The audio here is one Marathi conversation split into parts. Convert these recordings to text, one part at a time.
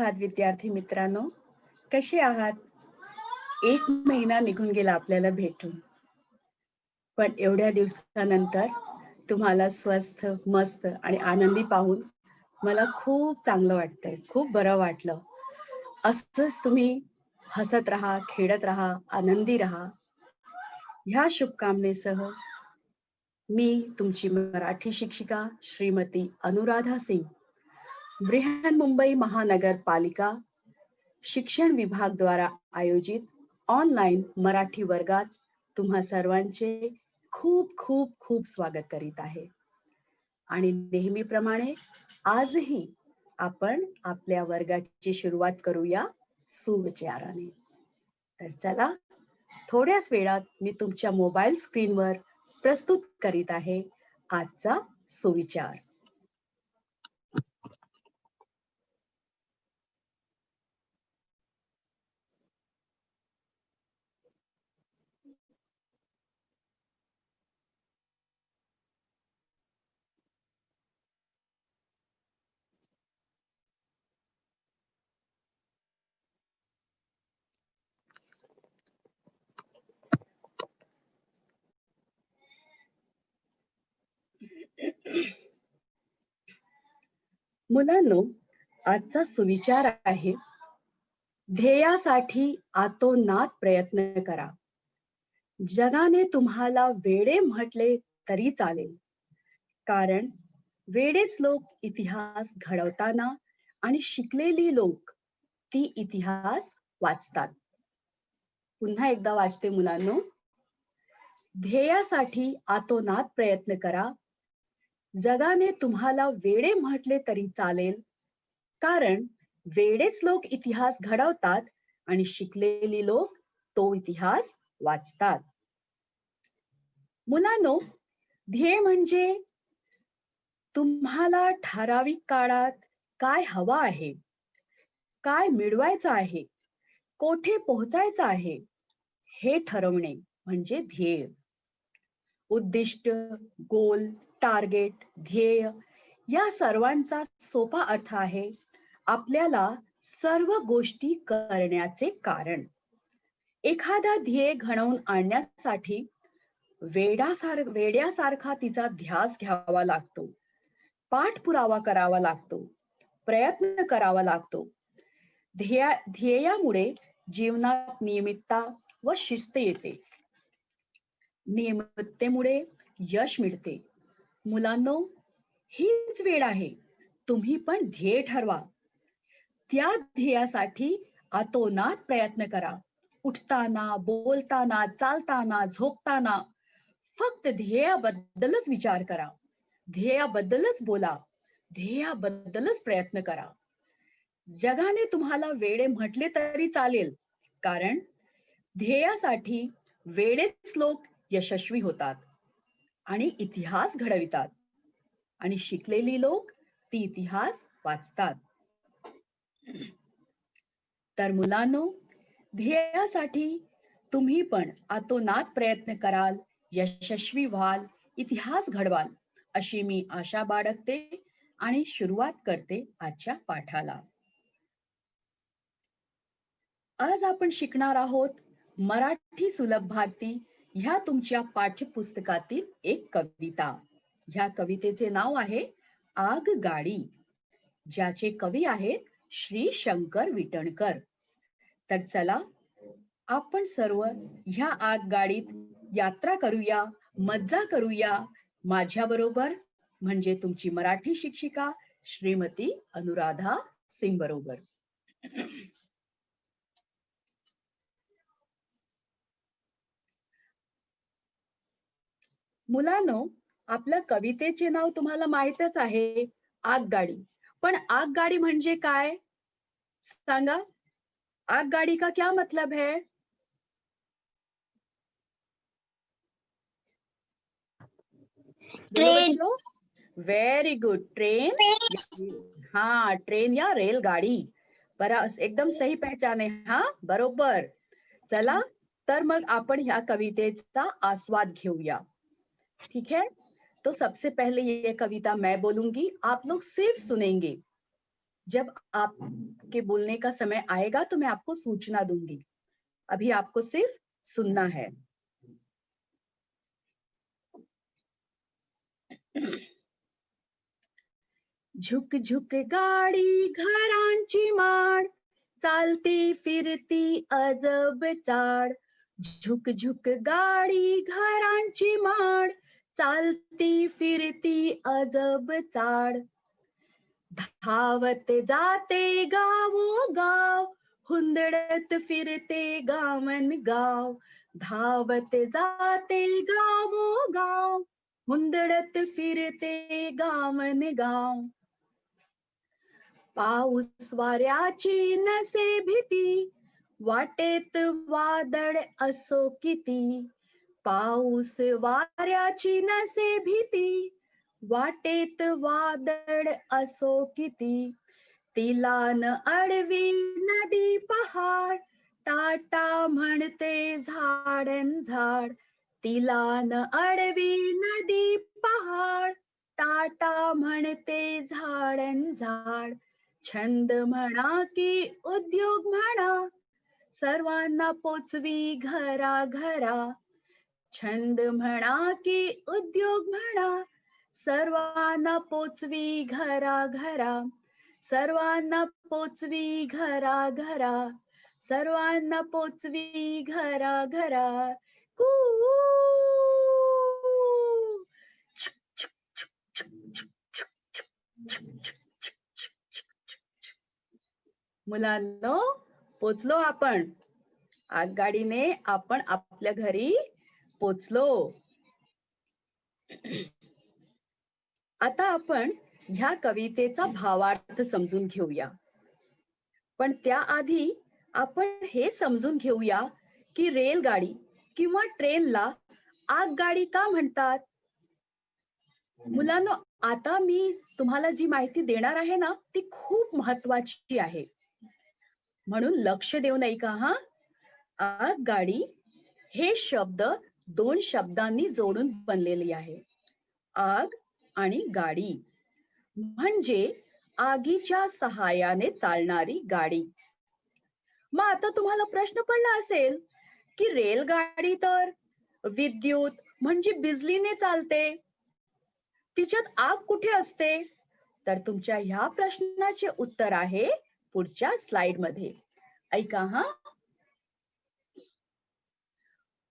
आहात विद्यार्थी मित्रांनो? कसे आहात? 1 महिना निघून गेला आपल्याला भेटून. पण एवढ्या दिवसानंतर तुम्हाला स्वस्थ, मस्त आणि आनंदी पाहून मला खूप चांगलं वाटतंय. खूप बरं वाटलं. असंच तुम्ही हसत राहा, खेळत राहा, आनंदी राहा. ह्या शुभकामनेसह मी तुमची मराठी शिक्षिका श्रीमती अनुराधा सिंग, बृहन्मुंबई महानगरपालिका शिक्षण विभाग द्वारा आयोजित ऑनलाईन मराठी वर्गात तुम्हा सर्वांचे खूप खूप खूप स्वागत करीत आहे. आणि नेहमीप्रमाणे आजही आपण आपल्या वर्गाची सुरुवात करूया सुविचाराने. तर चला, थोड्याच वेळात मी तुमच्या मोबाईल स्क्रीनवर प्रस्तुत करीत आहे आजचा सुविचार. मुलांनो, आजचा सुविचार आहे, ध्येयासाठी आतोनात प्रयत्न करा. जगाने तुम्हाला वेडे म्हटले तरी चालेल, कारण वेडेच लोक इतिहास घडवताना आणि शिकलेली लोक ती इतिहास वाचतात. पुन्हा एकदा वाचते मुलांनो. ध्येयासाठी आतोनात प्रयत्न करा. जगाने तुम्हाला वेडे म्हटले तरी चालेल, कारण वेडेच लोक इतिहास घडवतात आणि शिकलेली लोक तो इतिहास वाचतात. मुलांनो, ध्येय म्हणजे तुम्हाला ठराविक काळात काय हवं आहे, काय मिळवायचं आहे, कोठे पोहोचायचं आहे, हे ठरवणे म्हणजे ध्येय. उद्दिष्ट, गोल, टार्गेट, ध्येय या सर्वांचा सोपा अर्थ आहे आपल्याला सर्व गोष्टी करण्याचे कारण. एखादा ध्येय घडवून आणण्यासाठी वेड्यासारखा तिचा ध्यास घ्यावा लागतो, पाठपुरावा करावा लागतो, प्रयत्न करावा लागतो. ध्येयामुळे जीवनात नियमितता व शिस्त येते. नियमिततेमुळे यश मिळते. मुलांनो, हीच वेळ आहे. तुम्ही पण ध्येय ठरवा. त्या ध्येयासाठी आतोनात प्रयत्न करा. उठताना, बोलताना, चालताना, झोपताना फक्त ध्येयाबद्दलच विचार करा. ध्येयाबद्दलच बोला. ध्येयाबद्दलच प्रयत्न करा. जगाने तुम्हाला वेडे म्हटले तरी चालेल, कारण ध्येयासाठी वेडेच लोक यशस्वी होतात आणि इतिहास घडवितात आणि शिकलेली लोक ती इतिहास वाचतात. तर मुलांनो, ध्येयासाठी तुम्ही पण आतोनात प्रयत्न कराल, यशस्वी व्हाल, इतिहास घडवाल अशी मी आशा बाळगते आणि सुरुवात करते आजच्या पाठाला. आज आपण शिकणार आहोत मराठी सुलभ भारती ह्या तुमच्या पाठ्यपुस्तकातील एक कविता. ह्या कवितेचे नाव आहे आगगाडी, ज्याचे कवी आहेत श्री शंकर विटणकर. तर चला, आपण सर्व ह्या आगगाडीत यात्रा करूया, मज्जा करूया माझ्या बरोबर, म्हणजे तुमची मराठी शिक्षिका श्रीमती अनुराधा सिंग बरोबर. मुलांनो, आपल्या कवितेचे नाव तुम्हाला माहीतच आहे, आगगाडी. पण आगगाडी म्हणजे काय सांगा? आगगाडी का क्या मतलब है? ट्रेन. Very good. ट्रेन. हाँ, ट्रेन या रेलगाडी. बरं, एकदम सही पहचाने. हा, बरोबर. चला, तर मग आपण ह्या कवितेचा आस्वाद घेऊया. ठीक है? तो सबसे पहले ये कविता मैं बोलूंगी, आप लोग सिर्फ सुनेंगे. जब आपके बोलने का समय आएगा तो मैं आपको सूचना दूंगी। अभी आपको सिर्फ सुनना है। झुक झुक गाडी घरांची माड, चालती फिरती अजब चाड. झुक झुक गाडी घरांची माड, चालती फिरती अजब चाड. धावत जाते गावोगाव, हुंदडत फिरते गावन गाव. धावत जाते गावोगाव, हुंदडत फिरते गावन गाव. पाऊस वाऱ्याची नसे भीती, वाटेत वादळ असो किती. पाऊस वाऱ्याची नसे भीती, वाटेत वादळ असो किती. तिला न अडवी नदी पहाड, टाटा म्हणते झाडन झाड. तिला न अडवी नदी पहाड, टाटा म्हणते झाडन झाड. छंद म्हणा की उद्योग म्हणा, सर्वांना पोचवी घरा घरा. छंद म्हणा की उद्योग म्हणा, सर्वांना पोचवी घरा घरा. सर्वांना पोचवी घरा घरा. सर्वांना पोचवी घरा घरा. कू. मुलांनो, पोचलो आपण. आगगाडीने आपण आपल्या घरी पोचलो. आता आपण ह्या कवितेचा भावार्थ समजून घेऊया. पण त्याआधी आपण हे समजून घेऊया की रेलगाडी किंवा ट्रेनला आगगाडी का म्हणतात. मुलांनो, आता मी तुम्हाला जी माहिती देणार आहे ना, ती खूप महत्वाची आहे. म्हणून लक्ष देऊ नये का हा. आगगाडी हे शब्द दोन शब्दांनी जोडून बनलेली आहे. आग आणि गाडी म्हणजे आगीच्या सहाय्याने चालणारी गाडी. मग आता तुम्हाला प्रश्न पडला असेल की रेलगाडी तर विद्युत म्हणजे बिजलीने चालते, तिच्यात आग कुठे असते. तर तुमच्या ह्या प्रश्नाचे उत्तर आहे पुढच्या स्लाइड मध्ये. ऐका हा.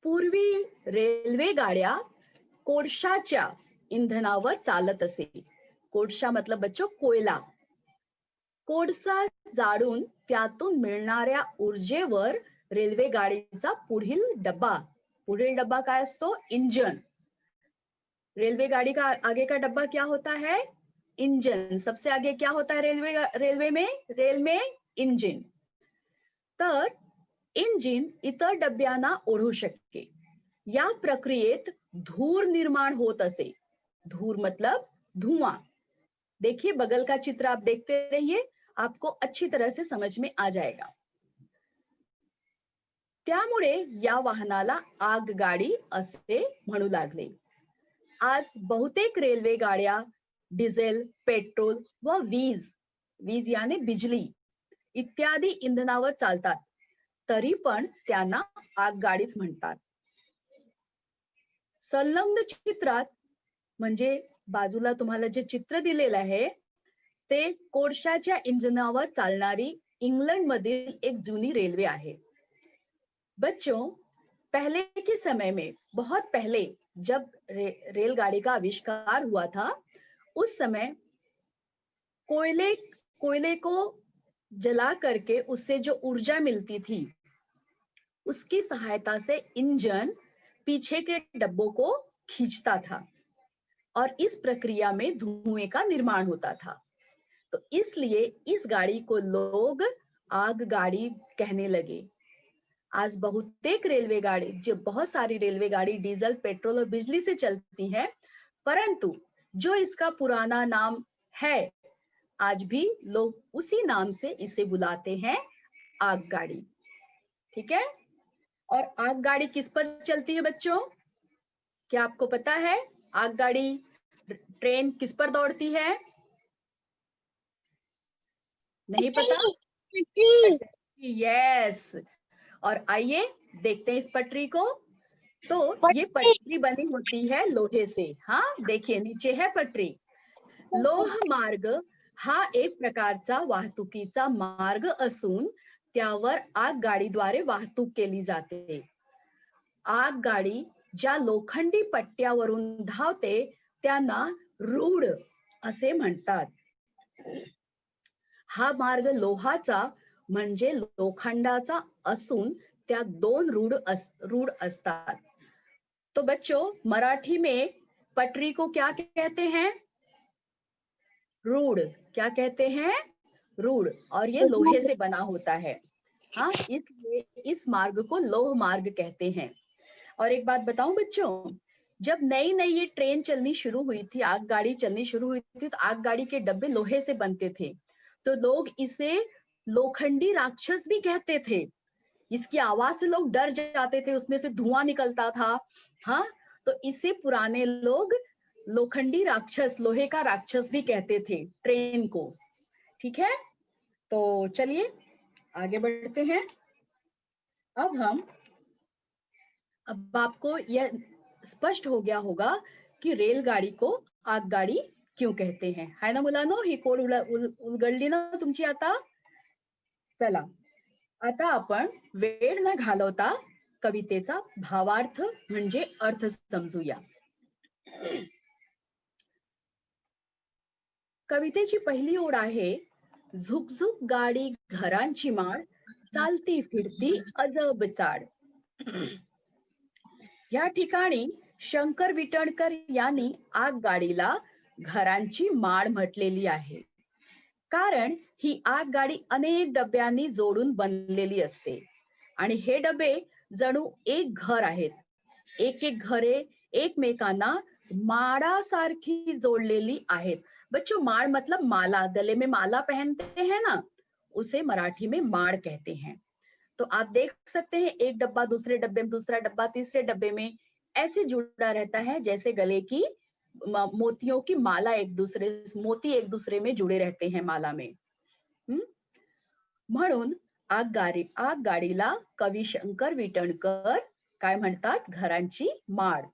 पूर्वी रेल्वे गाड्या कोळशाच्या इंधनावर चालत असे. कोळसा मतलब बच्चो कोयला. कोळसा जाळून त्यातून मिळणाऱ्या ऊर्जेवर रेल्वे गाडीचा पुढील डब्बा काय असतो. इंजन. रेलवे गाड़ी का आगे का डब्बा क्या होता है. इंजन. सबसे आगे क्या होता है रेल में इंजिन. तर इंजिन इतर डब्यांना ओढू शकते. या प्रक्रियेत धूर निर्माण होत असे. धूर मतलब धुआं. देखिए बगल का चित्र आप देखते रहिए, आपको अच्छी तरह से समझ में आ जाएगा. त्यामुळे या वाहनाला आगगाडी असे म्हणू लागले. आज बहुतेक रेल्वे गाड्या डिझेल, पेट्रोल व वीज याने बिजली इत्यादी इंधनावर चालतात. तरी पण त्यांना आगगाडीच म्हणतात. संलग्न चित्रात म्हणजे बाजूला तुम्हाला जे चित्र दिलेलं आहे ते कोळशाच्या इंजिनावर चालणारी इंग्लंड मधील एक जुनी रेल्वे आहे. बच्चों, पहले के समय में बहुत पहले जब रेलगाड़ी का आविष्कार हुआ था, उस समय कोयले को जला करके उससे जो ऊर्जा मिलती थी, उसकी सहायता से इंजन पीछे के डब्बों को खींचता था और इस प्रक्रिया में धुएं का निर्माण होता था. तो इसलिए इस गाड़ी को लोग आगगाड़ी कहने लगे. आज बहुतेक रेलवे गाड़ी बहुत सारी रेलवे गाड़ी डीजल, पेट्रोल और बिजली से चलती हैं, परंतु जो इसका पुराना नाम है, आज भी लोग उसी नाम से इसे बुलाते हैं, आगगाड़ी. ठीक है. और आगगाड़ी किस पर चलती है बच्चों. क्या आपको पता है आगगाड़ी ट्रेन किस पर दौड़ती है. नहीं पता? यस। और आइए देखते हैं इस पटरी को। तो ये पटरी बनी होती है लोहे से। हाँ, देखिए नीचे है पटरी। लोह मार्ग हा एक प्रकारचा वाहतुकीचा मार्ग असून त्यावर आगगाडीद्वारे वाहतूक केली जाते. आगगाडी ज्या लोखंडी पट्ट्यावरून धावते त्यांना रूळ असे म्हणतात. हा मार्ग लोहाचा म्हणजे लोखंडाचा असून त्यात दोन रूढ असतात. तो बच्चों, मराठी में पटरी को क्या कहते हैं? रूढ़। क्या कहते हैं? रूढ़। और ये लोहे से बना होता है। हाँ, इसलिए इस मार्ग को लोह मार्ग कहते हैं। और एक बात बताऊं बच्चों, जब नई नई ये ट्रेन चलनी शुरू हुई थी, आगगाड़ी चलनी शुरू हुई थी, तो आगगाड़ी के डब्बे लोहे से बनते थे, तो लोग इसे लोखंडी राक्षस भी कहते थे। इसकी आवाज से लोग डर जाते थे, उसमें से धुआं निकलता था। हाँ, तो इसे पुराने लोग लोखंडी राक्षस, लोहे का राक्षस भी कहते थे ट्रेन को। ठीक है, तो चलिए आगे बढ़ते हैं। अब आपको यह स्पष्ट हो गया होगा कि रेलगाडी को आगगाडी क्यों कहते हैं, है ना मुलांनो? ही कोड उलगडली ना तुमची आता? चला, आता आपण वेळ न घालवता कवितेचा भावार्थ म्हणजे अर्थ समजूया. कवितेची पहिली ओळ आहे, झुकझुक गाडी घरांची माळ, चालती फिरती अजब चाड. या ठिकाणी शंकर विटणकर यांनी आगगाडीला घरांची माळ म्हटलेली आहे. कारण ही आगगाडी अनेक डब्यांनी जोडून बनलेली असते आणि हे डबे जणू एक घर आहेत. एक एक घरे एकमेकांना माळासारखी जोडलेली आहेत. बच्चों, माळ मतलब माला, गले में माला पहनते हैं ना, उसे मराठी में माड़ कहते हैं. तो आप देख सकते हैं एक डब्बा दूसरे डब्बे में, दूसरा डब्बा तीसरे डब्बे में ऐसे जुड़ा रहता है जैसे गले की मोतियों की माला, मोती एक दूसरे में जुड़े रहते हैं माला में. म्हणून आगगाडीला कवी शंकर विटणकर काय म्हणतात? घरांची माळ.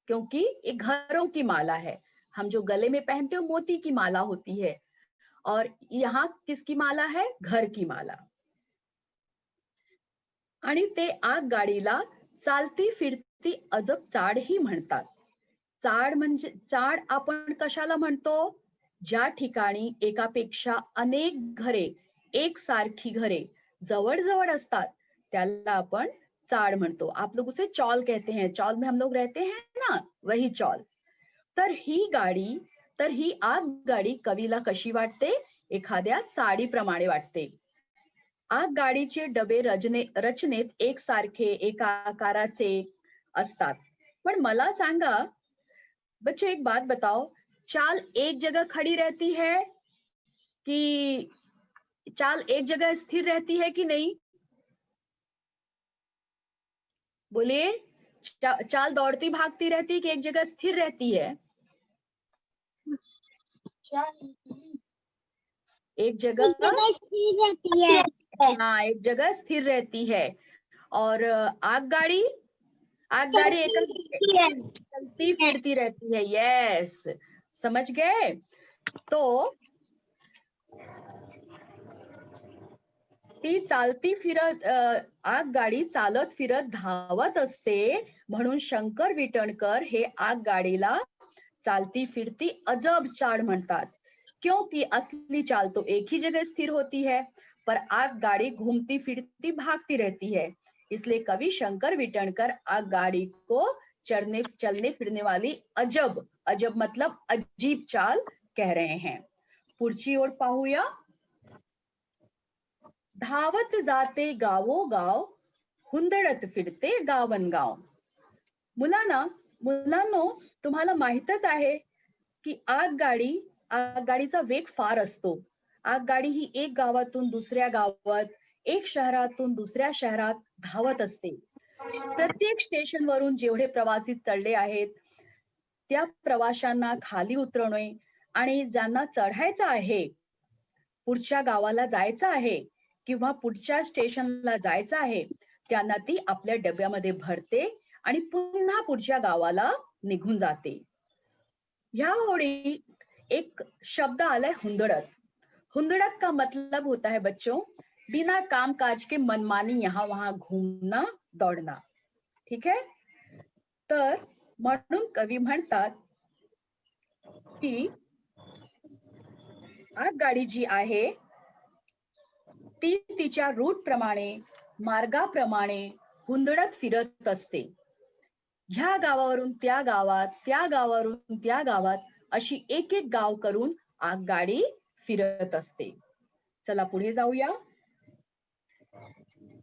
क्योंकि एक घरों की माला है. हम जो गले में पहनते हो मोती की माला होती है, और यहाँ किसकी माला है? घर की माला. आणि ते आगगाडीला चालती फिरती अजब चाड ही म्हणतात. चाड म्हणजे, चाड आपण कशाला म्हणतो? ज्या ठिकाणी एकापेक्षा अनेक घरे, एकसारखी घरे जवळ जवळ असतात त्याला आपण चाड म्हणतो. आप लोग उसे चौल कहते हैं. चौल में हम लोग रहते हैं ना, वही चौल. तर ही आगगाडी कवीला कशी वाटते? एखाद्या चाडीप्रमाणे वाटते. आगगाडीचे डबे रचनेत एकसारखे, एका आकाराचे असतात. पण मला सांगा बच्चों, एक बात बताओ, चाल एक जगह खड़ी रहती है कि चाल एक जगह स्थिर रहती है कि नहीं? बोलिए, चाल दौड़ती भागती रहती है कि एक जगह स्थिर रहती है? एक जगह स्थिर रहती है. हाँ, एक जगह स्थिर रहती है. और आगगाड़ी चलती फिरती रहती है. यस, समझ गए? तो ती चालती फिरत आगगाडी चालत फिरत धावत असते, म्हणून शंकर विटणकर हे आगगाडीला चालती फिरती अजब चाड म्हणतात. क्योंकि असली चाल तो एक ही जगह स्थिर होती है, पर आगगाड़ी घूमती फिरती भागती रहती है. इसलिए कवि शंकर विटणकर आगगाड़ी को चलने फिरने वाली अजब, अजब मतलब अजीब चाल कह रहे हैं. पुढची ओळ पाहूया. धावत जाते गावोगाव, हुंदडत फिरते गावनगाव. मुलांनो, तुम्हाला माहीतच आहे की आगगाडीचा वेग फार असतो. आगगाडी ही एक गावातून दुसऱ्या गावात, एक शहरातून दुसऱ्या शहरात धावत असते. प्रत्येक स्टेशनवरून जेवढे प्रवासी चढले आहेत त्या प्रवाशांना खाली उतरवणे आणि ज्यांना चढायचं आहे पुढच्या गावाला जायचं आहे किंवा पुढच्या स्टेशनला जायचं आहे, त्यांना ती आपल्या डब्यामध्ये भरते आणि पुन्हा पुढच्या गावाला निघून जाते. ह्या ओळी एक शब्द आलाय हुंदडत. हुंदड़त का मतलब होता है बच्चों, बिना काम काज के मनमानी यहाँ वहां घूमना दौड़ना. ठीक है. तर म्हणून कवी म्हणतात की आगगाडी जी आहे ती तिच्या रूट प्रमाणे, मार्गाप्रमाणे हुंदडत फिरत असते. ह्या गावावरून त्या गावात, त्या गावावरून त्या गावात अशी एक एक गाव करून आगगाडी फिरत असते. चला पुढे जाऊया.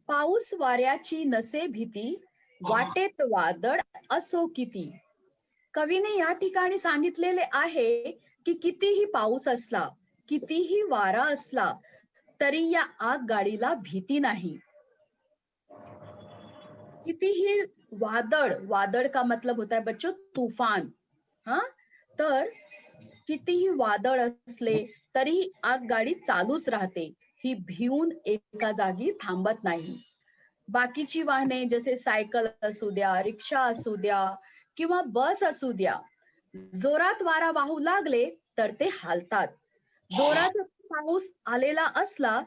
पाऊस वाऱ्याची नसे भीती, वाटेत वादळ असो किती. कवीने या ठिकाणी सांगितलेले आहे की कितीही पाऊस असला, कितीही वारा असला तरी या आगगाडीला भीती नाही. कितीही वादळ, वादळ का मतलब होता है बच्चों तूफान. हा, तर कितीही वादळ असले तरी आगगाडी चालूच राहते. ही भिवून एका जागी थांबत नाही. बाकीची वाहने जसे सायकल असू द्या, रिक्षा असू द्या किंवा बस असू द्या, जोरात वारा वाहू लागले तर ते हालतात. जोरात पाऊस आलेला असला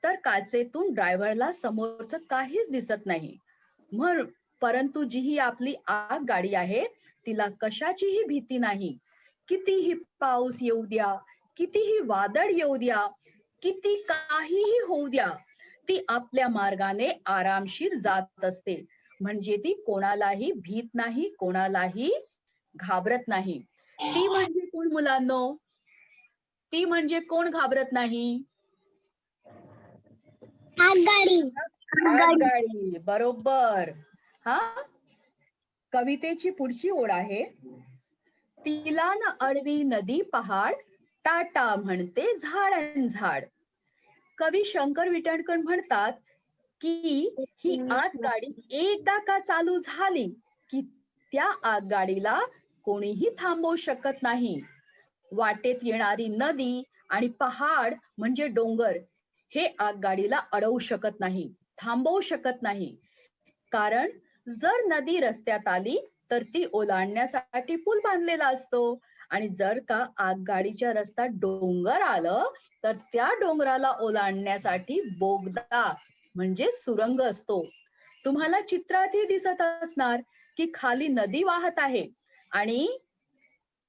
तर काचेतून ड्रायव्हरला समोरचं काहीच दिसत नाही. परंतु जी ही आपली आगगाडी आहे तिला कशाचीही भीती नाही. कितीही पाऊस येऊ द्या, कितीही वादळ येऊ द्या, किती काहीही होऊ द्या, ती आपल्या मार्गाने आरामशीर जात असते. म्हणजे ती कोणालाही भीत नाही, कोणालाही घाबरत नाही. ती म्हणजे कोण मुलांनो? ती म्हणजे कोण घाबरत नाही? आगगाडी. आगगाडी. बरोबर. हा, कवितेची पुढची ओळ आहे. तिला न अडवी नदी पहाड, टाटा म्हणते झाडन झाड. कवी शंकर विटणकर म्हणतात की ही आगगाडी एकदा का चालू झाली की त्या आगगाडीला कोणीही थांबवू शकत नाही. वाटेत येणारी नदी आणि पहाड म्हणजे डोंगर हे आगगाडीला अडवू शकत नाही, थांबवू शकत नाही. कारण जर नदी रस्त्यात आली तर ती ओलांडण्यासाठी पूल बांधलेला असतो आणि जर का आगगाडीच्या रस्त्यात डोंगर आलं तर त्या डोंगराला ओलांडण्यासाठी बोगदा म्हणजे सुरंग असतो. तुम्हाला चित्रातही दिसत असणार की खाली नदी वाहत आहे आणि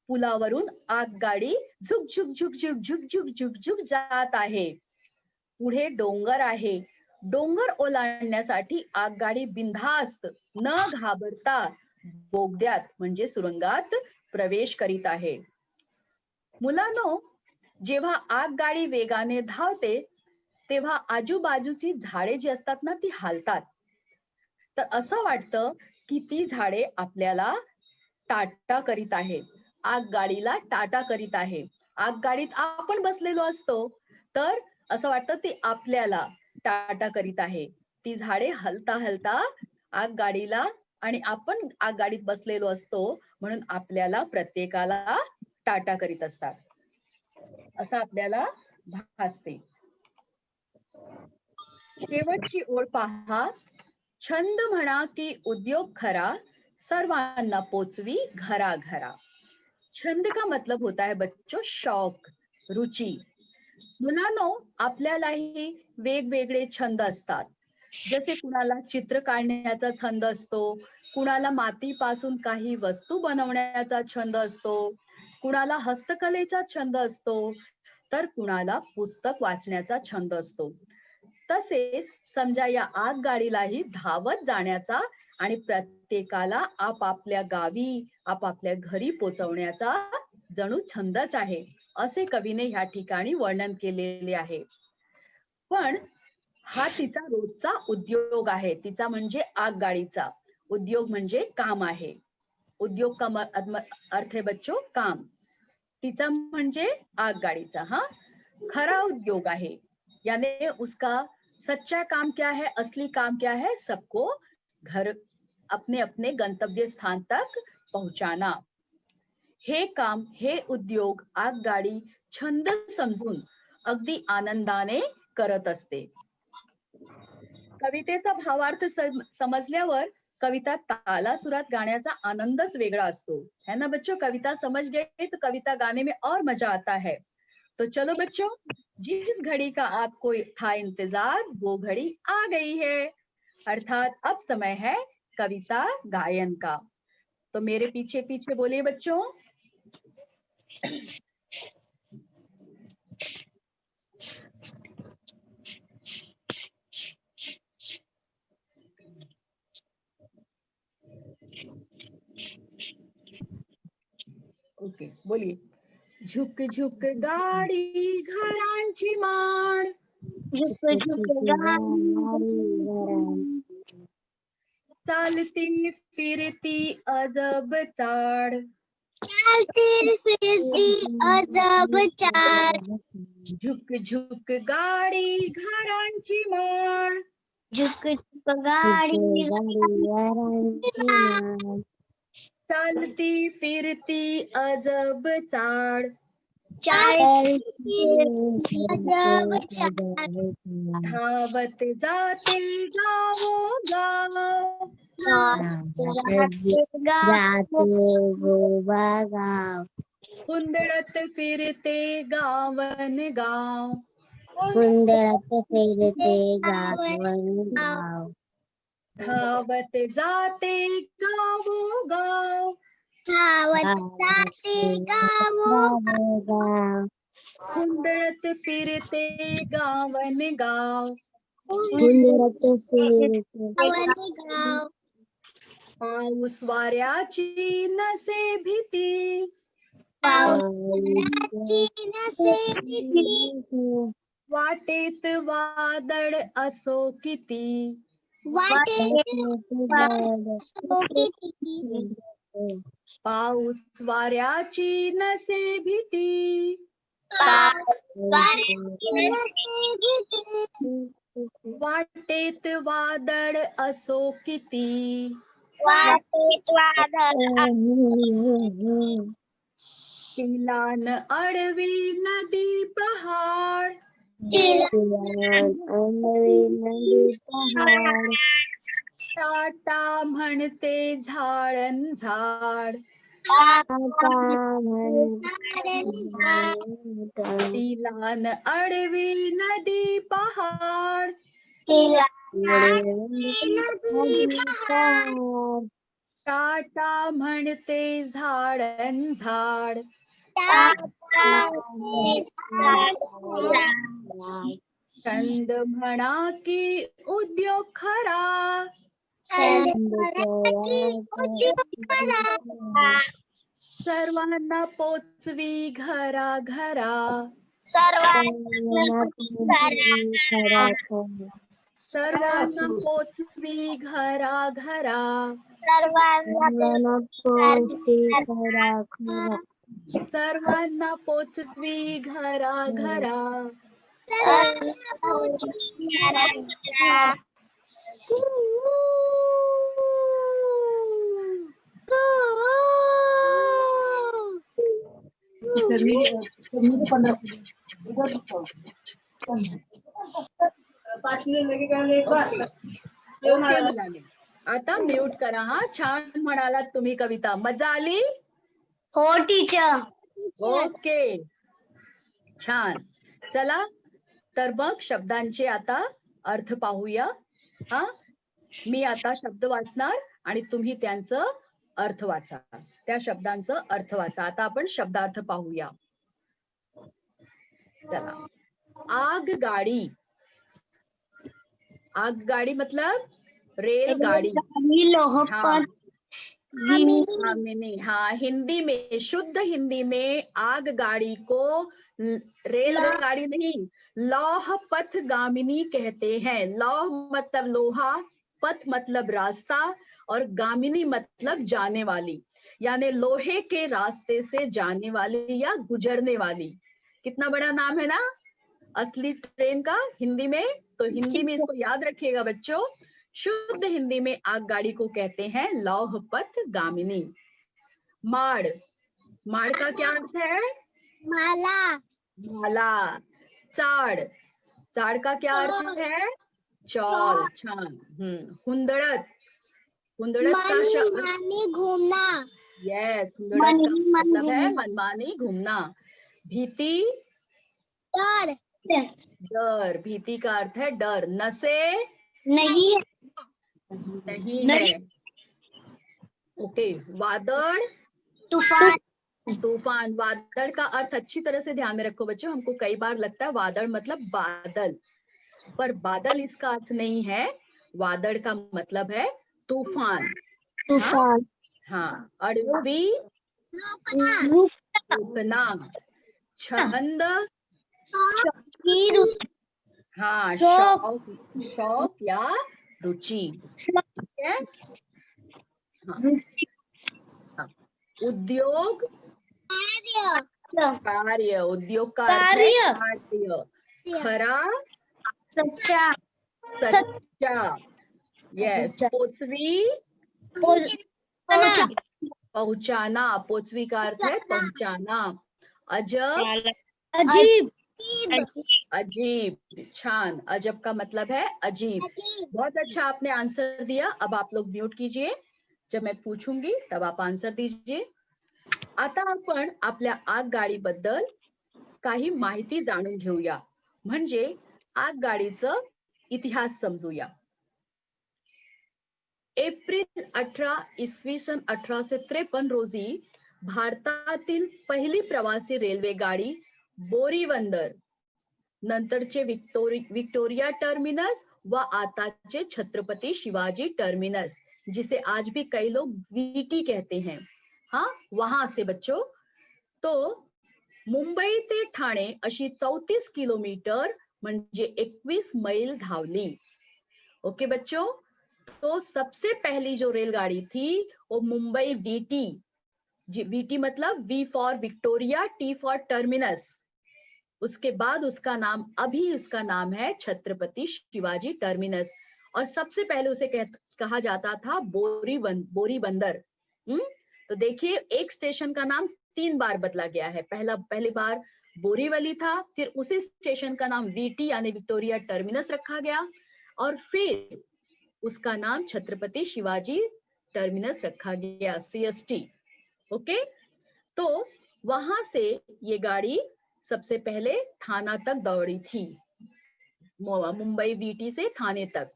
पुलावरून आगगाडी झुक झुक झुक झुक झुक झुक झुक झुक जात आहे. पुढे डोंगर आहे. डोंगर ओलांडण्यासाठी आगगाडी बिनधास्त न घाबरता बोगद्यात म्हणजे सुरंगात प्रवेश करीत आहे. मुलांनो, जेव्हा आगगाडी वेगाने धावते तेव्हा आजूबाजूची झाडे जी असतात ना ती हालतात. तर असं वाटतं की ती झाडे आपल्याला टाटा करीत आहे, आगगाडीला टाटा करीत आहे. आगगाडीत आपण बसलेलो असतो तर असं वाटतं ती आपल्याला टाटा करीत आहे. ती झाडे हलता हलता आगगाडीला आणि आपण आगगाडीत बसलेलो असतो म्हणून आपल्याला प्रत्येकाला टाटा करीत असतात असं आपल्याला भासते. शेवटची ओळ पहा. छंद म्हणा की उद्योग खरा, सर्वांना पोचवी घरा घरा. छंद का मतलब होता है बच्चों शौक, रुचि. मुलांनो, आपल्यालाही वेगवेगळे छंद असतात. जसे कुणाला चित्र काढण्याचा छंद असतो, कुणाला मातीपासून काही वस्तू बनवण्याचा छंद असतो, कुणाला हस्तकलेचा छंद असतो, तर कुणाला पुस्तक वाचण्याचा छंद असतो. तसेच समजा या आगगाडीलाही धावत जाण्याचा आणि प्रत्येकाला आपापल्या गावी, आपापल्या घरी पोहोचवण्याचा जणू छंदच आहे, असे कवीने ह्या ठिकाणी वर्णन केलेले आहे. पण हा तिचा रोजचा उद्योग आहे. तिचा म्हणजे आगगाडीचा उद्योग म्हणजे काम आहे. उद्योग का अर्थ है बच्चों काम. तिचा म्हणजे आगगाडीचा हा खरा उद्योग आहे. यानी उसका सच्चा काम क्या है, असली काम क्या है, सबको घर अपने अपने गंतव्य स्थान तक पहुंचाना. हे काम, हे उद्योग आगगाडी छंद समजून अगदी आनंदाने करत असते. कवितेचा भावार्थ समजल्यावर कविता तालासुरात गाण्याचा आनंदच वेगळा असतो, है ना बच्चों? कविता समझ गए तो कविता गाने में और मजा आता है. तो चलो बच्चों, जिस घड़ी का आपको था इंतजार वो घड़ी आ गई है, अर्थात अब समय है कविता गायन का. तो मेरे पीछे पीछे बोलिए बच्चों. ओके, बोलिए. झुक झुक गाडी घरांची माड, झुक झुक चालती फिरती अजब ताड, चालती फिरती अजब चाल. झुक झुक गाडी घरांची माड, झुक झुक गाडी चालती फिरती अजब चाड, चालती अजब चाल. धावत जाते गावोगाव, गाव हुंदडत फिरते गावन गाव, सुंदरत फिरते गाव. धावत जाते गावोगाव, धावत जाते गावोगाव. हुंदडत फिरते गावन गाव, सुंदरत फिरते गाव. पाऊस वाऱ्याची नसे भीती, पावसाची नसे भीती. वाटेत वादळ असो किती, वाटेत असो किती. पाऊस वाऱ्याची नसे भीती, पावसाची नसे भीती. वाटेत वादळ असो किती, वाटेत वादळ तिलान अडवी नदी पहाड, टाटा म्हणते झाडन झाड, तिलान अडवी नदी पहाड, टाटा म्हणते झाडन झाड, छंद म्हणा की उद्योग खरा, सर्वांना पोचवी घरा घरा, सर्वांना पोचवी घरा घरा, सर्वांना पोचवी घरा घरा. ओके मुलांनी, आता म्यूट करा हा. छान म्हणालात तुम्ही कविता. मजा आली? हो टीचर. ओके, छान. चला तर मग शब्दांचे आता अर्थ पाहूया. हा, मी आता शब्द वाचणार आणि तुम्ही त्यांचं अर्थ वाचा, त्या शब्दांचं अर्थ वाचा. आता आपण शब्दार्थ पाहूया. चला. आगगाडी. आगगाडी मतलब रेलगाड़ी. हाँ, हाँ, हिंदी में, शुद्ध हिंदी में आगगाड़ी को रेलगाड़ी नहीं, लौह पथगामिनी कहते हैं. लौह मतलब लोहा, पथ मतलब रास्ता और गामिनी मतलब जाने वाली, यानी लोहे के रास्ते से जाने वाली या गुजरने वाली. कितना बड़ा नाम है ना असली ट्रेन का हिंदी में. तो हिंदी में इसको याद रखिएगा बच्चों. शुद्ध हिंदी में आगगाड़ी को कहते हैं लौह पथ गामिनी. माड़. माड़ का क्या अर्थ है? माला. माला. चाड, चाड का क्या अर्थ है? चौल। छान. हुंदडत, हुंदडत का मानी घूमना। यस, हुंदडत का मतलब है मनमानी घूमना. भीति, डर, डर. भीति का अर्थ है डर. नशे, नहीं नहीं है. ओके. वादळ, तूफान, तूफान. वादळ का अर्थ अच्छी तरह से ध्यान में रखो बच्चों. हमको कई बार लगता है वादळ मतलब बादल, पर बादल इसका अर्थ नहीं है. वादळ का मतलब है तूफान. तूफान, हाँ. अडवी, रोकना. छंद, हाँ, शौक, शौक या रुचि. ठीक है. हाँ. उद्योग, कार्य. उद्योग का अर्थ है कार्य. खरा, सच्चा, सच्चा. यस. पोचवी, पहुंचाना. पोचवी का अर्थ है पहुंचाना. अजब, अजीब, अजीब. छान. अजब का मतलब है अजीब. बहुत अच्छा आपने आंसर दिया. अब आप लोग म्यूट कीजिए. जब मैं पूछूंगी तब आप आंसर दीजिए. आता आपण आपल्या आगगाडीबद्दल काही माहिती जाणून घेऊया, म्हणजे आगगाडीचं इतिहास समजूया. एप्रिल 18 इसवी सन 1853 रोजी भारतातील पहिली प्रवासी रेल्वे गाडी बोरीबंदर, नंतरचे विक्टोरिया टर्मिनस व आताचे छत्रपति शिवाजी टर्मिनस, जिसे आज भी कई लोग वीटी कहते हैं, हाँ, वहां से बच्चों. तो मुंबई ते ठाणे अशी 34 किलोमीटर म्हणजे 21 मैल धावली. ओके बच्चों. तो सबसे पहली जो रेलगाड़ी थी वो मुंबई वीटी. वीटी मतलब V for Victoria, T for terminus. उसके बाद उसका नाम है छत्रपति शिवाजी टर्मिनस. और सबसे पहले उसे कहा जाता था बोरीबंदर. तो देखिए एक स्टेशन का नाम 3 बार बदला गया है. पहली बार बोरीवली था, फिर उसी स्टेशन का नाम वीटी यानी विक्टोरिया टर्मिनस रखा गया, और फिर उसका नाम छत्रपति शिवाजी टर्मिनस रखा गया, CST. ओके. तो वहां से ये गाड़ी सबसे पहले थाना तक दौड़ी थी, मुंबई वीटी से थाने तक.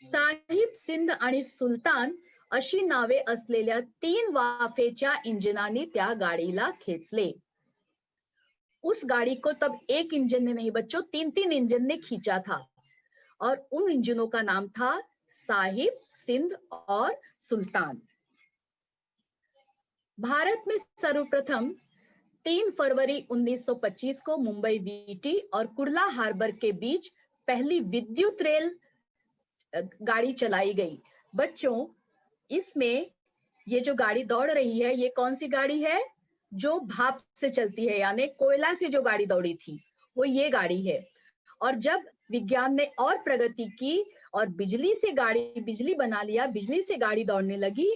साहिब, सिंध आणि सुलतान अशी नावे असलेल्या 3 वाफेच्या इंजिनांनी त्या गाडीला खेचले. उस गाड़ी को तब एक इंजन ने नहीं बच्चों, 3-3 इंजन ने खींचा था, और उन इंजनों का नाम था साहिब, सिंध और सुल्तान. भारत में सर्वप्रथम 3 फरवरी 1925 को मुंबई वीटी और कुर्ला हार्बर के बीच पहली विद्युत रेल गाड़ी चलाई गई. बच्चों, इसमें ये जो गाड़ी दौड़ रही है, ये कौन सी गाड़ी है? जो भाप से चलती है, यानी कोयला से जो गाड़ी दौड़ी थी वो ये गाड़ी है. और जब विज्ञान ने और प्रगति की और बिजली बना लिया, बिजली से गाड़ी दौड़ने लगी,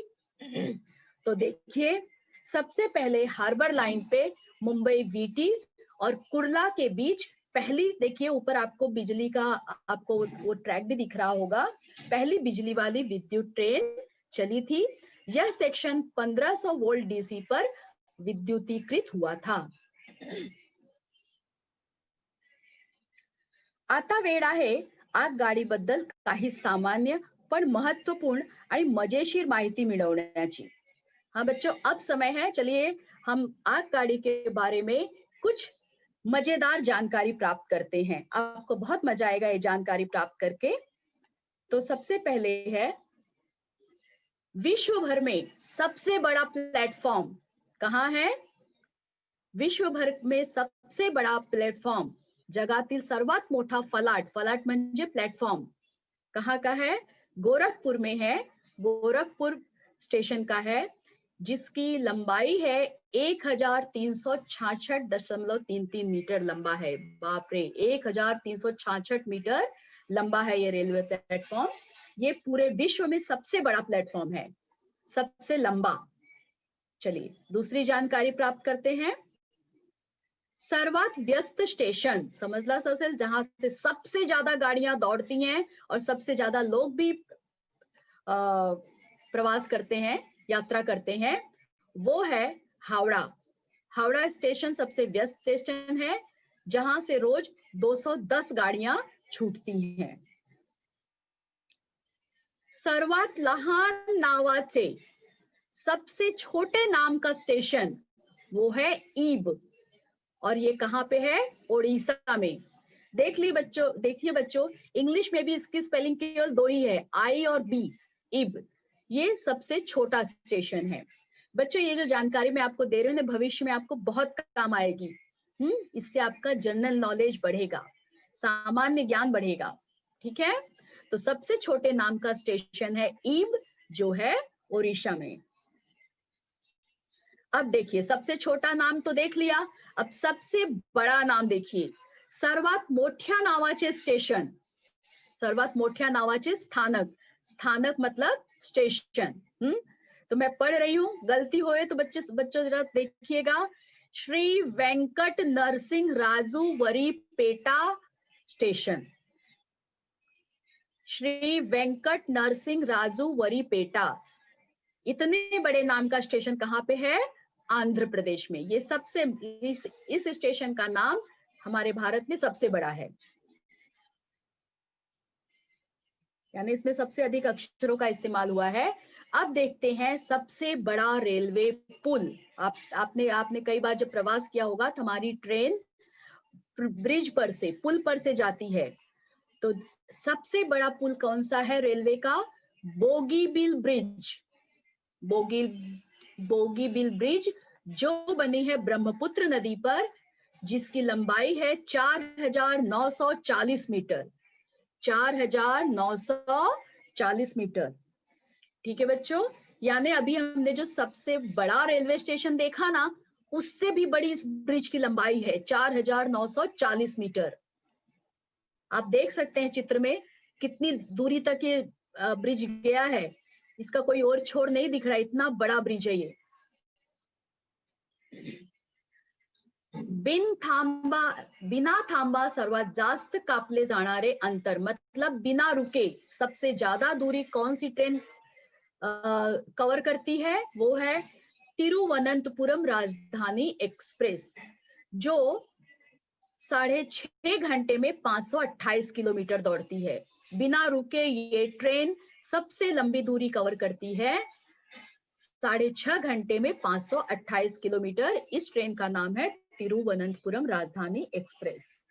तो देखिए सबसे पहले हार्बर लाइन पे मुंबई वीटी और कुर्ला के बीच पहली, देखिए ऊपर आपको बिजली का आपको वो ट्रैक भी दिख रहा होगा, पहली बिजली वाली विद्युत ट्रेन चली थी. यह सेक्शन 1500 वोल्ट डीसी पर विद्युतीकृत हुआ था. आता वेळ आहे आगगाडीबद्दल काही सामान्य पण महत्वपूर्ण आणि मजेशीर माहिती मिळवण्याची. हाँ बच्चों, अब समय है, चलिए हम आगगाड़ी के बारे में कुछ मजेदार जानकारी प्राप्त करते हैं. आपको बहुत मजा आएगा ये जानकारी प्राप्त करके. तो सबसे पहले है, विश्व भर में सबसे बड़ा प्लेटफॉर्म कहाँ है? विश्व भर में सबसे बड़ा प्लेटफॉर्म, जगातील सर्वात मोठा फलाट म्हणजे प्लेटफॉर्म कहाँ का है? गोरखपुर में है. गोरखपुर स्टेशन का है, जिसकी लंबाई है 1366.33 मीटर लंबा है. बाप रे, 1366 मीटर लंबा है ये रेलवे प्लेटफॉर्म. ये पूरे विश्व में सबसे बड़ा प्लेटफॉर्म है, सबसे लंबा. चलिए दूसरी जानकारी प्राप्त करते हैं. सर्वात व्यस्त स्टेशन समजलाच असेल, जहां से सबसे ज्यादा गाड़ियां दौड़ती हैं और सबसे ज्यादा लोग भी प्रवास करते हैं, यात्रा करते हैं, वो है हावड़ा। हावड़ा स्टेशन सबसे व्यस्त स्टेशन है, जहां से रोज 210 गाड़ियां छूटती हैं। सर्वात लहान नावाचे सबसे छोटे नाम का स्टेशन वो है ईब, और ये कहाँ पे है? ओडिशा में। देखिए बच्चों, इंग्लिश में भी इसकी स्पेलिंग केवल दो ही है, आई और बी, ईब। ये सबसे छोटा स्टेशन है। बच्चों, ये जो जानकारी मैं आपको दे रही हूँ भविष्य में आपको बहुत काम आएगी। इससे आपका जनरल नॉलेज बढ़ेगा, सामान्य ज्ञान बढ़ेगा। ठीक है, तो सबसे छोटे नाम का स्टेशन है ईब, जो है ओडिशा में। अब देखिए, सबसे छोटा नाम तो देख लिया, अब सबसे बड़ा नाम देखिए। सर्वात मोठ्या नावाचे स्टेशन, सर्वात मोठ्या नावाचे स्थानक, स्थानक मतलब स्टेशन। तो मैं पढ़ रही हूँ, गलती होए तो बच्चों जरा देखिएगा। श्री वेंकट नरसिंह राजू वरी पेटा स्टेशन, श्री वेंकट नरसिंह राजू वरी पेटा। इतने बड़े नाम का स्टेशन कहाँ पे है? आंध्र प्रदेश में। ये सबसे इस स्टेशन का नाम हमारे भारत में सबसे बड़ा है, यानी इसमें सबसे अधिक अक्षरों का इस्तेमाल हुआ है। अब देखते हैं सबसे बड़ा रेलवे पुल। आपने कई बार जब प्रवास किया होगा तो हमारी ट्रेन ब्रिज पर से, पुल पर से जाती है, तो सबसे बड़ा पुल कौन सा है रेलवे का? बोगीबिल ब्रिज। बोगीबिल ब्रिज जो बनी है ब्रह्मपुत्र नदी पर, जिसकी लंबाई है 4940 मीटर, 4940 मीटर। ठीक है बच्चों, यानी अभी हमने जो सबसे बड़ा रेलवे स्टेशन देखा ना, उससे भी बड़ी इस ब्रिज की लंबाई है 4940 मीटर। आप देख सकते हैं चित्र में कितनी दूरी तक ये ब्रिज गया है, इसका कोई और छोर नहीं दिख रहा, इतना बड़ा ब्रिज है ये। बिना थांबा सर्वात जास्त कापले जाणारे अंतर, मतलब बिना रुके सबसे ज्यादा दूरी कौन सी ट्रेन कवर करती है? वो है तिरुवनंतपुरम राजधानी एक्सप्रेस, जो 6.5 घंटे में 528 किलोमीटर दौड़ती है। बिना रुके ये ट्रेन सबसे लंबी दूरी कवर करती है, 6.5 घंटे में 528 किलोमीटर। इस ट्रेन का नाम है तिरुवनंतपुरम राजधानी एक्सप्रेस।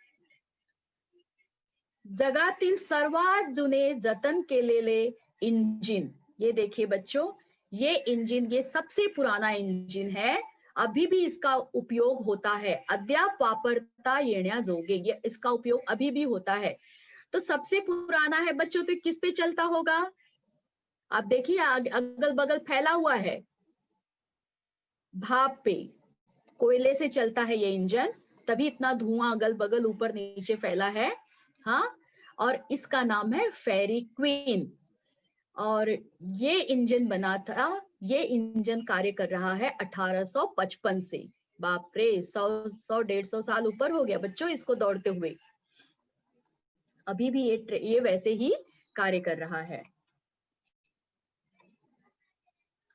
जगातील सर्वात जुने जतन केलेले इंजिन, ये देखिए बच्चों, ये इंजिन, ये सबसे पुराना इंजिन है, अभी भी इसका उपयोग होता है, अद्याप वापरता येण्याजोगे, ये इसका उपयोग अभी भी होता है। तो सबसे पुराना है बच्चों, तो किस पे चलता होगा? आप देखिए अगल बगल फैला हुआ है, भाप पे, कोयले से चलता है ये इंजन, तभी इतना धुआं अगल बगल ऊपर नीचे फैला है। हाँ, और इसका नाम है फेरी क्वीन, और ये इंजन बना था, ये इंजन कार्य कर रहा है 1855 से। बाप रे, 100-150 साल ऊपर हो गया बच्चों इसको दौड़ते हुए, अभी भी ये वैसे ही कार्य कर रहा है।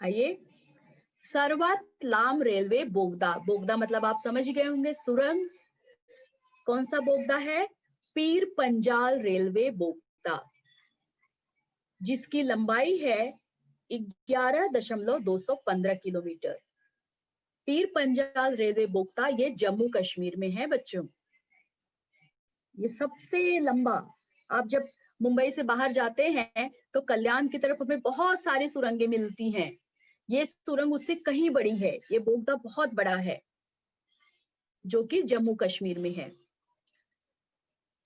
आइए, सर्वात लांब रेलवे बोगदा, बोगदा मतलब आप समझ गए होंगे, सुरंग। कौन सा बोगदा है? पीर पंजाल रेलवे बोगदा, जिसकी लंबाई है 11.215 किलोमीटर। पीर पंजाल रेलवे बोगदा ये जम्मू कश्मीर में है बच्चों। ये सबसे लंबा, आप जब मुंबई से बाहर जाते हैं तो कल्याण की तरफ हमें बहुत सारी सुरंगें मिलती हैं, ये सुरंग उससे कहीं बड़ी है, ये बोगदा बहुत बड़ा है जो कि जम्मू कश्मीर में है।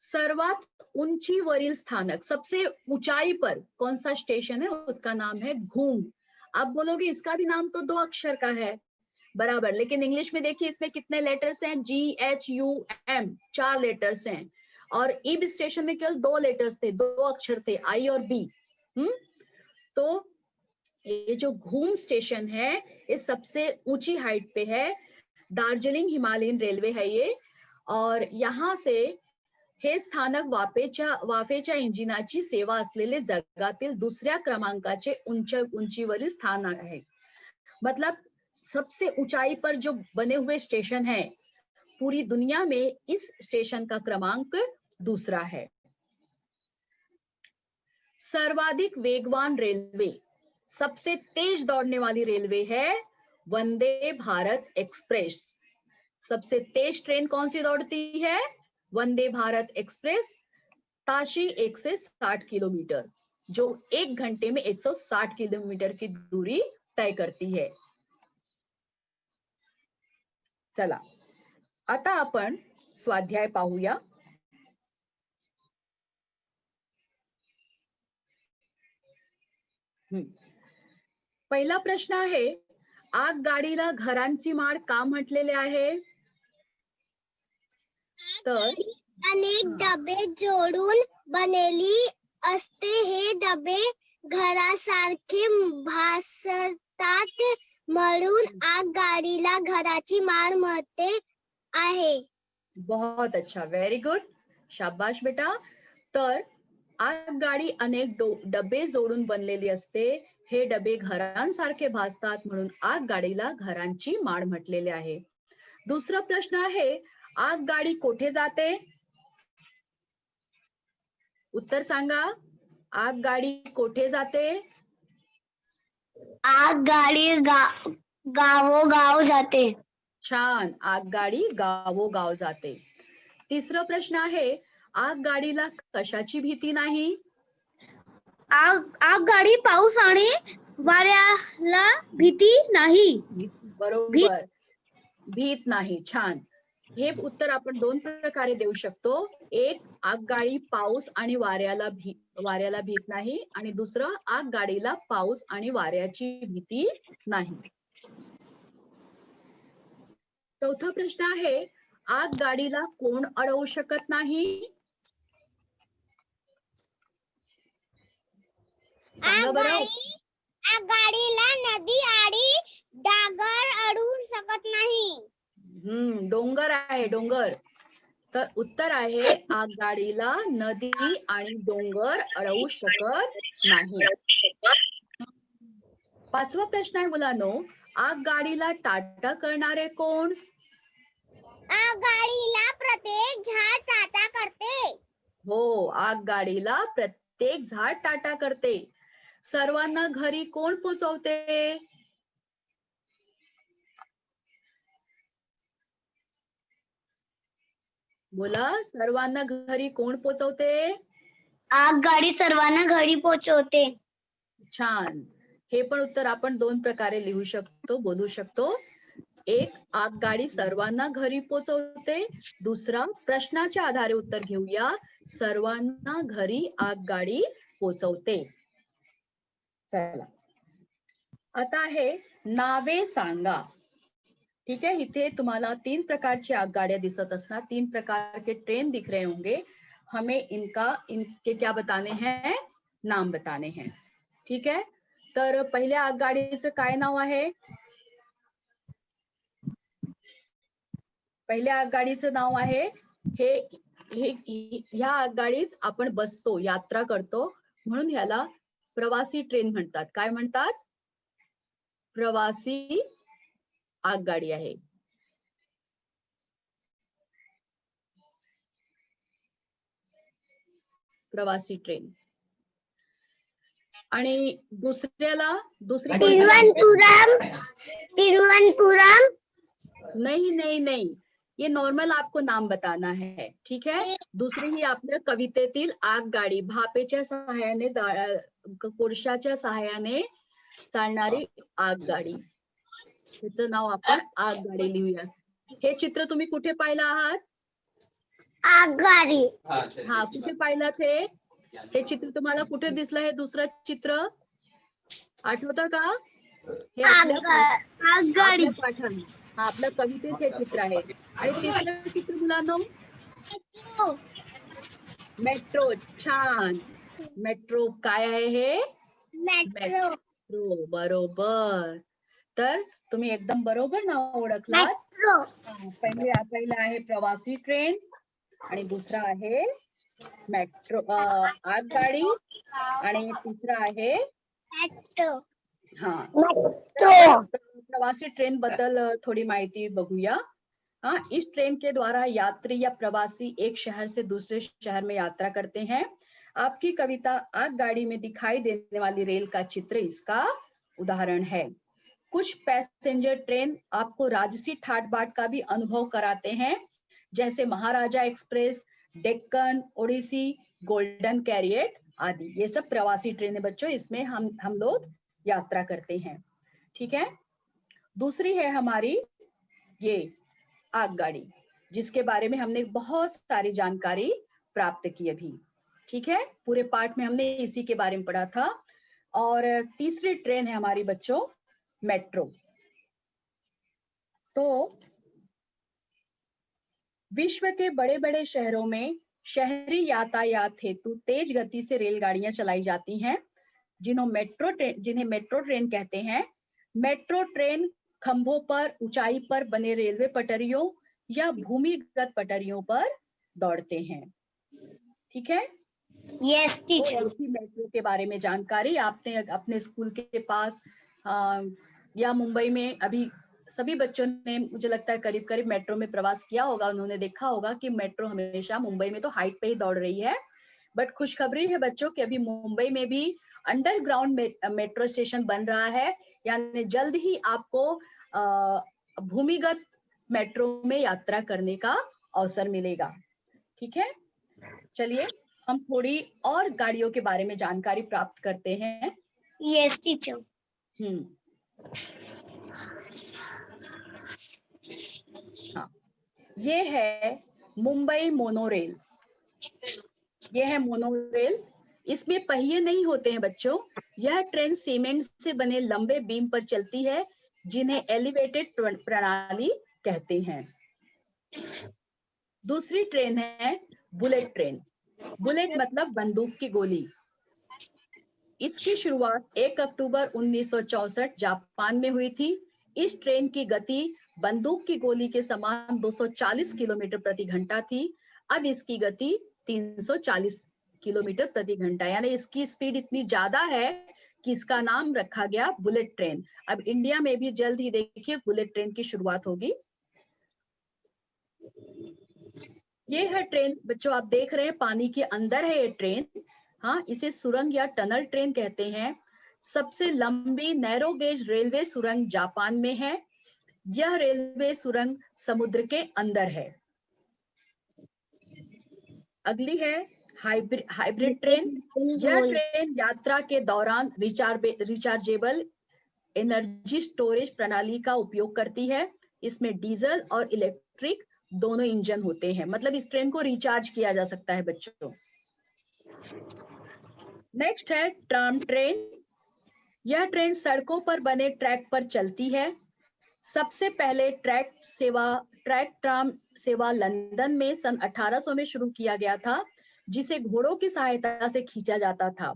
सर्वात उंचीवरील स्थानक, सबसे ऊंचाई पर कौन सा स्टेशन है? उसका नाम है घूम। आप बोलोगे इसका भी नाम तो 2 अक्षर का है, बराबर, लेकिन इंग्लिश में देखिए इसमें कितने लेटर्स हैं? GHUM, 4 लेटर्स हैं, और ईब स्टेशन में केवल 2 लेटर्स थे, 2 अक्षर थे, I और B। तो ये जो घूम स्टेशन है, ये सबसे ऊंची हाइट पे है, दार्जिलिंग हिमालयन रेल्वे है ये, और यहाँ से हे स्थानक वाफेच्या इंजिनाची सेवा असलेले जगातील दुसऱ्या क्रमांकाचे उंचीवरील स्थान आहे. मतलब सबसे ऊंचाई पर जो बने हुए स्टेशन है, पूरी दुनिया में इस स्टेशन का क्रमांक दूसरा है. सर्वाधिक वेगवान रेलवे, सबसे तेज दौड़ने वाली रेलवे है वंदे भारत एक्सप्रेस. सबसे तेज ट्रेन कौन सी दौड़ती है? वंदे भारत एक्सप्रेस. ताशी 160 किलोमीटर, जो 1 घंटे में 160 किलोमीटर की दूरी तय करती है. चला आता आपण स्वाध्याय पाहूया. पहिला प्रश्न आहे, आगगाडीला घरांची माळ का म्हटलेले आहे? तर अनेक डबे जोडून बनलेली असते. हे डबे घरासारखे भासतात म्हणून आगगाडीला घराची माळ म्हणते आहे. बहुत अच्छा, व्हेरी गुड, शाबाश बेटा. तर आगगाडी अनेक डबे जोडून बनलेली असते. हे डबे घरांसारखे भासतात म्हणून आगगाडीला घरांची माळ म्हटलेले आहे. दुसरा प्रश्न आहे, आगगाडी कोठे जाते? उत्तर सांगा. आगगाडी कोठे जाते? आगगाडी गावोगाव जाते. छान, आगगाडी गावोगाव जाते. तिसरा प्रश्न आहे, आगगाडीला कशाची भीती नाही? आगगाडी पाऊस आणि वाऱ्याला भीती नाही. बरोबर, भीत नाही. छान. हे उत्तर आपण 2 प्रकारे देऊ शकतो. एक, आगगाडी पाऊस आणि वाऱ्याला भीत नाही, आणि दुसरं, आगगाडीला पाऊस आणि वाऱ्याची भीती नाही. चौथा प्रश्न आहे, आगगाडीला कोण अडवू शकत नाही? सांगा बरं. आगगाडीला नदी आणि डोंगर अडवू शकत नाही. डोंगर आहे, डोंगर. तर उत्तर आहे, आगगाडीला नदी आणि डोंगर अडवू शकत नाही. पाचवा प्रश्न आहे मुलांनो, आगगाडीला टाटा करणारे कोण? आगगाडीला प्रत्येक झाड टाटा करते. हो, आगगाडीला प्रत्येक झाड टाटा करते. सर्वांना घरी कोण पोहोचवते? बोला, सर्वांना घरी कोण पोहोचवते? आगगाडी सर्वांना घरी पोहोचवते. छान. हे पण उत्तर आपण 2 प्रकारे लिहू शकतो, बोलू शकतो. एक, आगगाडी सर्वांना घरी पोहोचवते. दुसरा, प्रश्नाच्या आधारे उत्तर घेऊया, सर्वांना घरी आगगाडी पोहोचवते. चला आता आहे नावे सांगा. ठीक है, इथे तुम्हाला 3 प्रकारची आगगाड़ियां दिसत असणार, 3 प्रकार के ट्रेन दिख रहे होंगे. हमें इनके क्या बताने हैं? नाम बताने हैं. ठीक है, तर पहिल्या आगगाडीचं काय नाव आहे? पहिल्या आगगाडीचं नाव आहे, ह्या आगगाडीत आपण बसतो, यात्रा करतो, म्हणून ह्याला प्रवासी ट्रेन म्हणतात. काय म्हणतात? प्रवासी आगगाडी आहे. प्रवासी ट्रेन. आणि दुसऱ्याला तिरुवनंतपुरम. नहीं नहीं नहीं, ये नॉर्मल आपको नाम बताना है. ठीक है, दुसरी ही आपल्या कवितेतील आगगाडी, भापेच्या सहाय्याने कोळशाच्या सहाय्याने चालणारी आगगाडी, त्याचं नाव आपण आगगाडी लिहूया. हे चित्र तुम्ही कुठे पाहिलं आहात? आगगाडी. हा, कुठे पाहिलं हे चित्र तुम्हाला कुठे दिसलं? हे दुसरं चित्र आठवतं का? हे आगगाडी पाठांत, हा आपल्या कवितेचे चित्र आहे. आणि तिसरं चित्र मुलांनो, मेट्रो. छान, मेट्रो काय आहे? हे मेट्रो. बरोबर. तर तुम्ही एकदम बरोबर नाव ओळखलात. मेट्रो. पहिला आहे प्रवासी ट्रेन आणि दुसरा आहे मेट्रो आगगाडी आणि तिसरा आहे मेट्रो. हाँ मेट्रो. प्रवासी ट्रेन बद्दल थोड़ी माहिती बघूया. हाँ, इस ट्रेन के द्वारा यात्री या प्रवासी एक शहर से दूसरे शहर में यात्रा करते हैं. आपकी कविता आगगाड़ी में दिखाई देने वाली रेल का चित्र इसका उदाहरण है. कुछ पैसेंजर ट्रेन आपको राजसी ठाट बाट का भी अनुभव कराते हैं, जैसे Maharaja express, Deccan, Odyssey, golden carrier आदि. ये सब प्रवासी ट्रेन है बच्चों, इसमें हम लोग यात्रा करते हैं. ठीक है. दूसरी है हमारी ये आगगाड़ी, जिसके बारे में हमने बहुत सारी जानकारी प्राप्त की अभी. ठीक है, पूरे पाठ में हमने इसी के बारे में पढ़ा था. और तीसरी ट्रेन है हमारी बच्चों मेट्रो. तो विश्व के बड़े बड़े शहरों में शहरी यातायात हेतु तेज गति से रेलगाड़ियां चलाई जाती हैं, जिन्हें मेट्रो ट्रेन कहते हैं. मेट्रो ट्रेन खंभों पर ऊंचाई पर बने रेलवे पटरियों या भूमिगत पटरियों पर दौड़ते हैं. ठीक है. यस तो टीचर. इसी मेट्रो के बारे में जानकारी आपने अपने स्कूल के पास या मुंबई में अभी सभी बच्चों ने, मुझे लगता है करीब करीब मेट्रो में प्रवास किया होगा. उन्होंने देखा होगा कि मेट्रो हमेशा मुंबई में तो हाइट पे ही दौड़ रही है. बट खुशखबरी है बच्चों कि अभी मुंबई में भी अंडरग्राउंड मेट्रो स्टेशन बन रहा है, यानी जल्द ही आपको भूमिगत मेट्रो में यात्रा करने का अवसर मिलेगा. ठीक है. चलिए हम थोड़ी और गाड़ियों के बारे में जानकारी प्राप्त करते हैं. Yes teacher. हाँ, ये है मुंबई मोनोरेल. ये है मोनोरेल. इसमें पहिए नहीं होते हैं बच्चों. यह ट्रेन सीमेंट से बने लंबे बीम पर चलती है, जिन्हें एलिवेटेड प्रणाली कहते हैं. दूसरी ट्रेन है बुलेट ट्रेन. बुलेट मतलब बंदूक की गोली. इसकी शुरुआत 1 अक्टूबर 1964 जापान में हुई थी. इस ट्रेन की गति बंदूक की गोली के समान 240 किलोमीटर प्रति घंटा थी. अब इसकी गति 340 किलोमीटर प्रति घंटा, यानी इसकी स्पीड इतनी ज्यादा है कि इसका नाम रखा गया बुलेट ट्रेन. अब इंडिया में भी जल्द ही देखिए बुलेट ट्रेन की शुरुआत होगी. ये है ट्रेन बच्चों, आप देख रहे हैं पानी के अंदर है ये ट्रेन. हाँ, इसे सुरंग या टनल ट्रेन कहते हैं. सबसे लंबी नैरो गेज रेलवे सुरंग जापान में है. यह रेलवे सुरंग समुद्र के अंदर है. अगली है हाइब्रिड ट्रेन. यह ट्रेन यात्रा के दौरान रिचार्जेबल एनर्जी स्टोरेज प्रणाली का उपयोग करती है. इसमें डीजल और इलेक्ट्रिक दोनों इंजन होते हैं, मतलब इस ट्रेन को रिचार्ज किया जा सकता है बच्चों. नेक्स्ट है ट्राम ट्रेन. यह ट्रेन सड़कों पर बने ट्रैक पर चलती है. सबसे पहले ट्रैक ट्राम सेवा लंदन में सन 1800 में शुरू किया गया था, जिसे घोड़ों की सहायता से खींचा जाता था,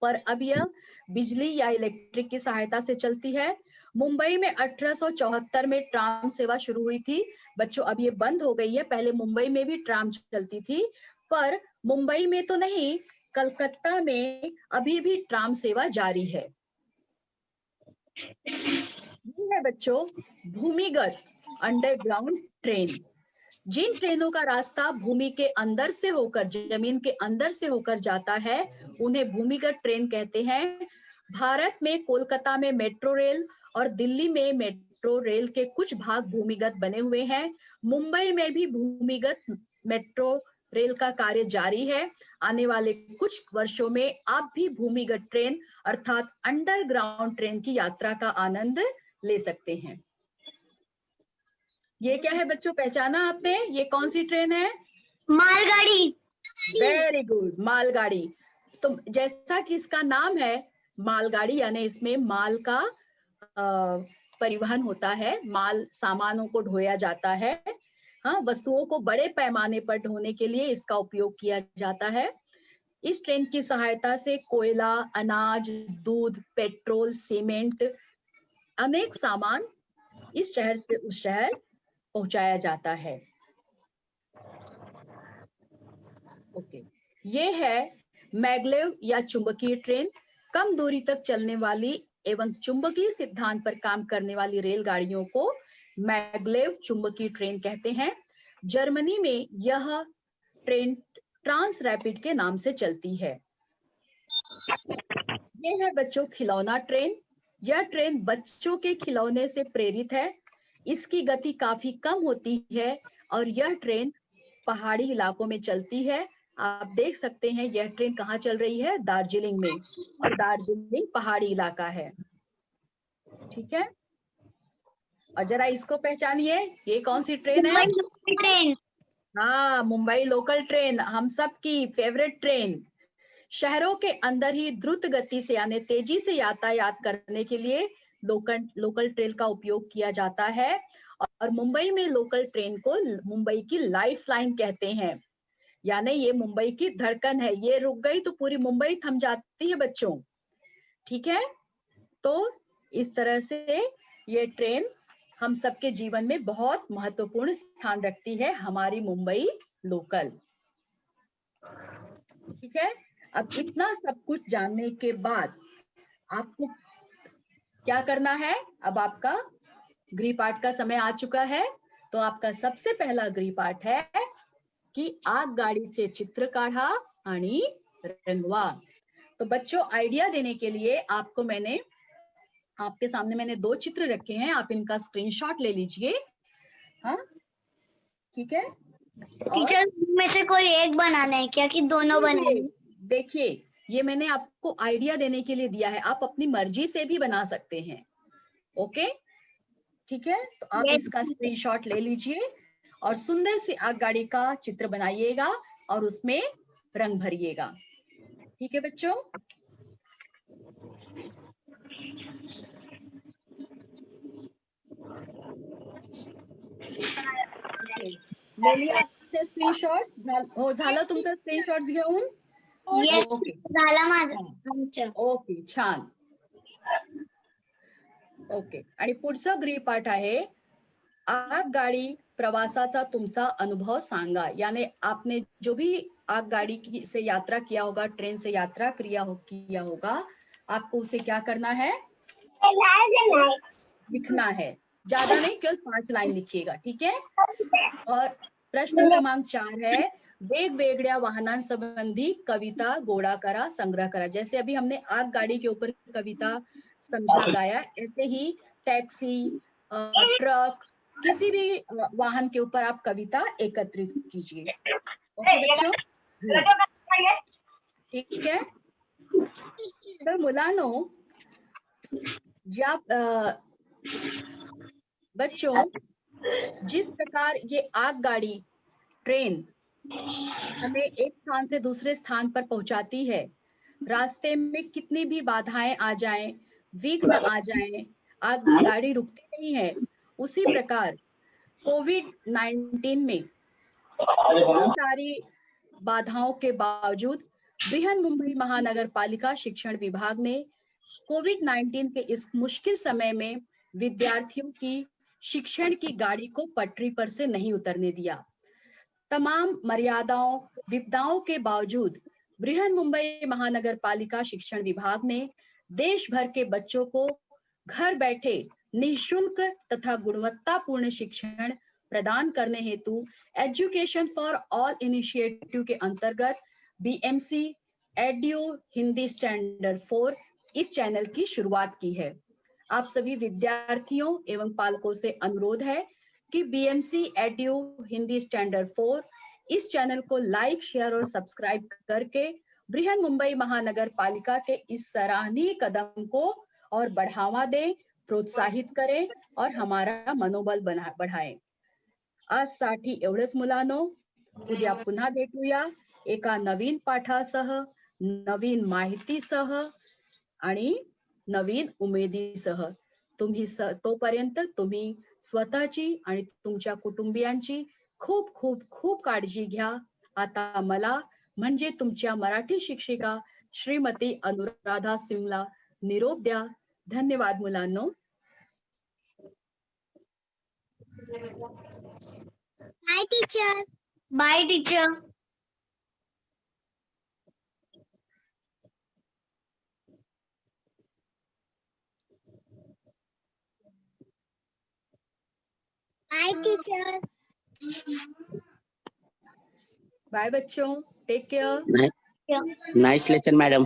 पर अब यह बिजली या इलेक्ट्रिक की सहायता से चलती है. मुंबई में 1874 में ट्राम सेवा शुरू हुई थी बच्चों. अब ये बंद हो गई है. पहले मुंबई में भी ट्राम चलती थी, पर मुंबई में तो नहीं, कलकत्ता में अभी भी ट्राम सेवा जारी है. ये है बच्चों भूमिगत अंडरग्राउंड ट्रेन. जिन ट्रेनों का रास्ता भूमि के अंदर से होकर, जमीन के अंदर से होकर जाता है, उन्हें भूमिगत ट्रेन कहते हैं. भारत में कोलकाता में मेट्रो रेल और दिल्ली में मेट्रो रेल के कुछ भाग भूमिगत बने हुए हैं. मुंबई में भी भूमिगत मेट्रो रेल का कार्य जारी है. आने वाले कुछ वर्षों में आप भी भूमिगत ट्रेन अर्थात अंडरग्राउंड ट्रेन की यात्रा का आनंद ले सकते हैं. ये क्या है बच्चों, पहचाना आपने? ये कौन सी ट्रेन है? मालगाड़ी. वेरी गुड, मालगाड़ी. तो जैसा कि इसका नाम है मालगाड़ी, यानी इसमें माल का परिवहन होता है. माल सामानों को ढोया जाता है. हाँ, वस्तुओं को बड़े पैमाने पर ढोने के लिए इसका उपयोग किया जाता है. इस ट्रेन की सहायता से कोयला, अनाज, दूध, पेट्रोल, सीमेंट अनेक सामान इस शहर से उस शहर पहुंचाया जाता है। ओके, ये है मैग्लेव या चुंबकीय ट्रेन। कम दूरी तक चलने वाली एवं चुंबकीय सिद्धांत पर काम करने वाली रेलगाड़ियों को मैग्लेव चुंबकीय ट्रेन कहते हैं। जर्मनी में यह ट्रेन ट्रांस रैपिड के नाम से चलती है। ये है बच्चों खिलौना ट्रेन। यह ट्रेन बच्चों के खिलौने से प्रेरित है। इसकी गति काफी कम होती है और यह ट्रेन पहाड़ी इलाकों में चलती है। आप देख सकते हैं यह ट्रेन कहाँ चल रही है, दार्जिलिंग में, और दार्जिलिंग पहाड़ी इलाका है। ठीक है, और जरा इसको पहचानिए, ये कौन सी ट्रेन है? मुंबई ट्रेन। हाँ, मुंबई लोकल ट्रेन, हम सब की फेवरेट ट्रेन। शहरों के अंदर ही द्रुत गति से यानी तेजी से यातायात करने के लिए लोकल ट्रेन का उपयोग किया जाता है। और मुंबई में लोकल ट्रेन को मुंबई की लाइफ लाइन कहते हैं, यानी ये मुंबई की धड़कन है। ये रुक गई तो पूरी मुंबई थम जाती है बच्चों। ठीक है, तो इस तरह से ये ट्रेन हम सबके जीवन में बहुत महत्वपूर्ण स्थान रखती है, हमारी मुंबई लोकल। ठीक है, अब इतना सब कुछ जानने के बाद आपको क्या करना है? अब आपका गृहपाठ का समय आ चुका है। तो आपका सबसे पहला गृहपाठ है की आगगाडीचे चित्र काढा आणि रंगवा। तो बच्चों, आइडिया देने के लिए आपको मैंने आपके सामने मैंने 2 चित्र रखे हैं, आप इनका स्क्रीनशॉट ले लीजिए। हाँ, ठीक है। टीचर में से कोई एक बनाना है क्या कि दोनों बनाने? देखिए, ये मैंने आपको आइडिया देने के लिए दिया है, आप अपनी मर्जी से भी बना सकते हैं। ओके, ठीक है, तो आप इसका स्क्रीनशॉट ले लीजिए और सुंदर सी आगगाड़ी का चित्र बनाइएगा और उसमें रंग भरिएगा। ठीक है बच्चों, ले लिया आपने स्क्रीनशॉट? हो झालं तुमचं स्क्रीनशॉट घेऊन? येस, ओके, झाला माझा आमचं. ओके, छान. ओके, आणि पुढचा गृहपाठ आहे आगगाडी प्रवासाचा तुमचा अनुभव सांगा। यानी आपने जो भी आगगाड़ी की से यात्रा किया होगा, ट्रेन से यात्रा किया होगा, आपको उसे क्या करना है? लिखना है। ज्यादा नहीं, केवल 5 लाइन लिखिएगा। ठीक है, और प्रश्न क्रमांक 4 है वेगवेगळ्या वाहनांसंबंधी कविता गोळा करा, संग्रह करा। जैसे अभी हमने आगगाड़ी के ऊपर कविता समझा गाया, ऐसे ही टैक्सी, ट्रक, किसी भी वाहन के ऊपर आप कविता एकत्रित कीजिए। ओके बच्चों, ठीक है। तर मुलांनो, या बच्चों, जिस प्रकार ये आगगाड़ी ट्रेन हमें एक स्थान से दूसरे स्थान पर पहुंचाती है, रास्ते में कितनी भी बाधाएं आ जाएं, विघ्न आ जाएं, आगगाड़ी रुकती नहीं है। उसी प्रकार कोविड-19 में इतनी सारी बाधाओं के बावजूद बृहन मुंबई महानगर पालिका शिक्षण विभाग ने कोविड-19 के इस मुश्किल समय में विद्यार्थियों की शिक्षण की गाड़ी को पटरी पर से नहीं उतरने दिया। तमाम मर्यादाओं, विपदाओं के बावजूद बृहन मुंबई महानगर पालिका शिक्षण विभाग ने देश भर के बच्चों को घर बैठे निःशुल्क तथा गुणवत्तापूर्ण शिक्षण प्रदान करने हेतु एजुकेशन फॉर ऑल इनिशिएटिव के अंतर्गत बीएमसी एड्यू हिंदी स्टैंडर्ड 4 इस चैनल की शुरुआत की है। आप सभी विद्यार्थियों एवं पालकों से अनुरोध है कि बीएमसी एड्यू हिंदी स्टैंडर्ड 4 इस चैनल को लाइक, शेयर और सब्सक्राइब करके बृहन मुंबई महानगर पालिका के इस सराहनीय कदम को और बढ़ावा दें, प्रोत्साहित करें और हमारा मनोबल बढ़ाएं। आजसाठी एवढंच मुलांनो, उद्या पुन्हा भेटूया एका नवीन पाठासह, नवीन माहितीसह आणि नवीन उमेदीसह। तोपर्यंत तुम्ही स्वतःची आणि तुमच्या कुटुंबियांची खूप खूप खूप काळजी घ्या। आता मला म्हणजे तुमच्या मराठी शिक्षिका श्रीमती अनुराधा सिंगला निरोप द्या। धन्यवाद मुलांनो. Bye teacher. Bye teacher. Bye teacher. Bye बच्चों, take care. Nice lesson madam.